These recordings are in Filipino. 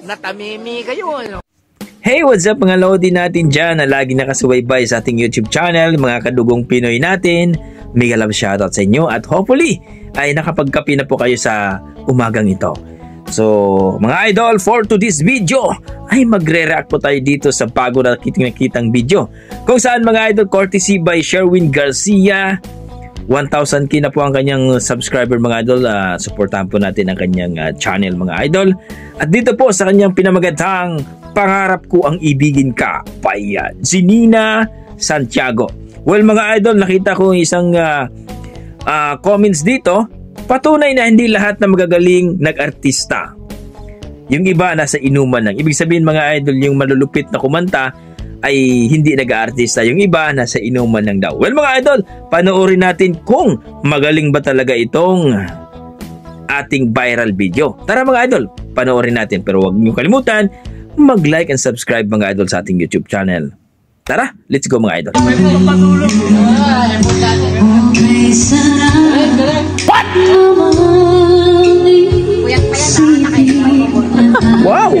Natamimi kayo, ano? Hey, what's up mga Lodi natin dyan na lagi nakasubaybay sa ating YouTube channel, mga kadugong Pinoy natin. Mega love shoutout sa inyo at hopefully ay nakapagkape na po kayo sa umagang ito. So, mga idol, for today's video ay magre-react po tayo dito sa bago na nakitang video. Kung saan mga idol, courtesy by Sherwin Garcia. 1,000k na po ang kanyang subscriber mga idol. Supportahan po natin ang kanyang channel mga idol. At dito po sa kanyang pinamagatang Pangarap Ko Ang Ibigin Ka by si Nina Santiago. Well mga idol, nakita ko isang comments dito. Patunay na hindi lahat na magagaling nag-artista. Yung iba nasa inuman lang. Ibig sabihin mga idol, yung malulupit na kumanta ay hindi nag-aartista. Yung iba nasa inuman lang daw. Well mga idol, panoorin natin kung magaling ba talaga itong ating viral video. Tara mga idol, panoorin natin. Pero huwag niyo kalimutan mag-like and subscribe mga idol sa ating YouTube channel. Tara, let's go mga idol. What? Wow!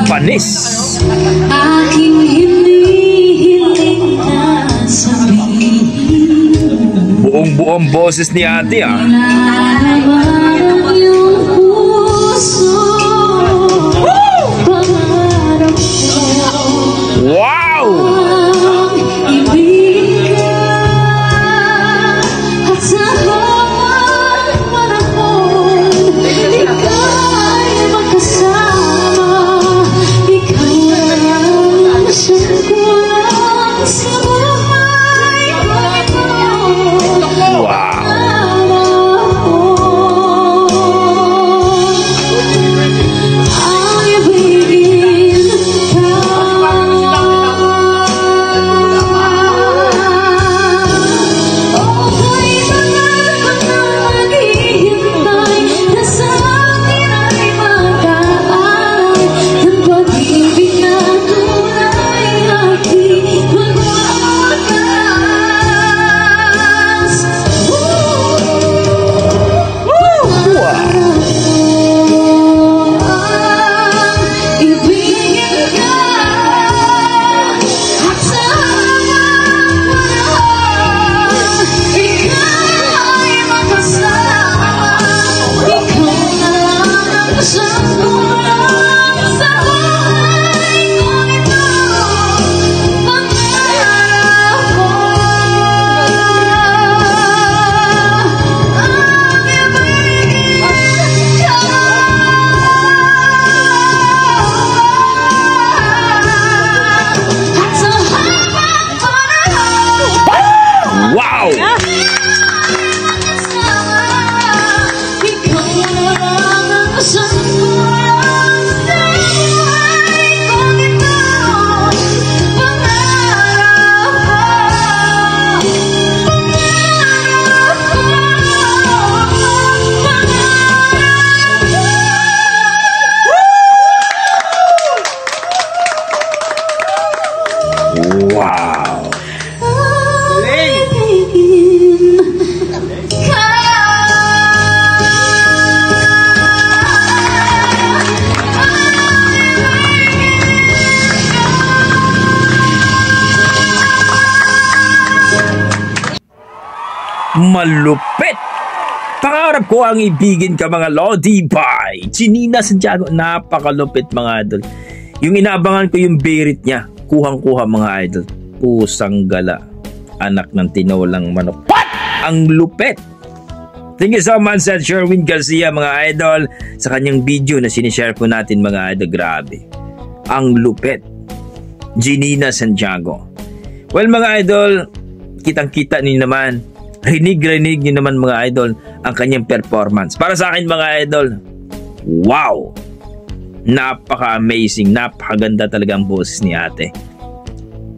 Panis! Aking hinihiling na sabihin, buong-buong boses ni ate nalalaman yung puso. Pangarap ko wow! ang ibigin ka at sa bawat panahon ika'y magkasama. Ikaw ang siyang sa buhay ko ito. Wow! Wow! Malupit! Pangarap Ko Ang Ibigin Ka mga Lodi by si Nina Santiago. Napakalupit mga idol. Yung inaabangan ko yung berit niya. Kuhang-kuha mga idol. Pusang gala. Anak ng tinolang manok. What? Ang lupit! Thank you so much sa Sherwin Garcia mga idol sa kanyang video na sinishare po natin mga idol. Grabe. Ang lupit. Nina Santiago. Well mga idol, kitang-kita niyo naman. Rinig-rinig niyo naman mga idol ang kanyang performance. Para sa akin mga idol, wow! Napaka-amazing, napakaganda talaga ang boses ni ate.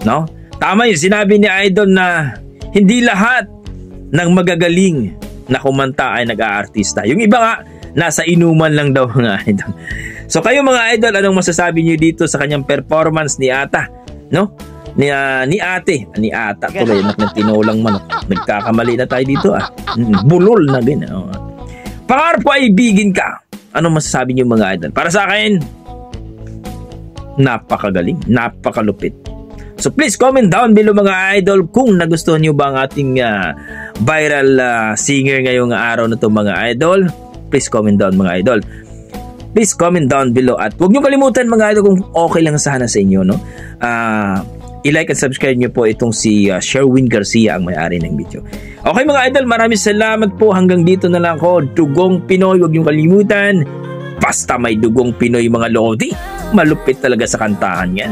No? Tama yung sinabi ni idol na hindi lahat ng magagaling na kumanta ay nag-aartista. Yung iba nga, nasa inuman lang daw mga idol. So kayo mga idol, anong masasabi niyo dito sa kanyang performance ni ata? No? ni ate, ni ata tuloy, anak ng tinolang manok. Nagkakamali na tayo dito bulol na ganyan. Pangarap ko ay ibigin ka. Ano masasabi niyo mga idol? Para sa akin, napakagaling, napakalupit. So please comment down below mga idol kung nagustuhan niyo ba ang ating viral singer ngayong araw na to mga idol. Please comment down mga idol. Please comment down below at huwag niyo kalimutan mga idol kung okay lang sana sa inyo, no? I-like at subscribe niyo po itong si Sherwin Garcia ang may-ari ng video. Okay mga idol, maraming salamat po. Hanggang dito na lang ako. Dugong Pinoy, huwag niyo kalimutan. Basta may dugong Pinoy mga lodi. Malupit talaga sa kantahan yan.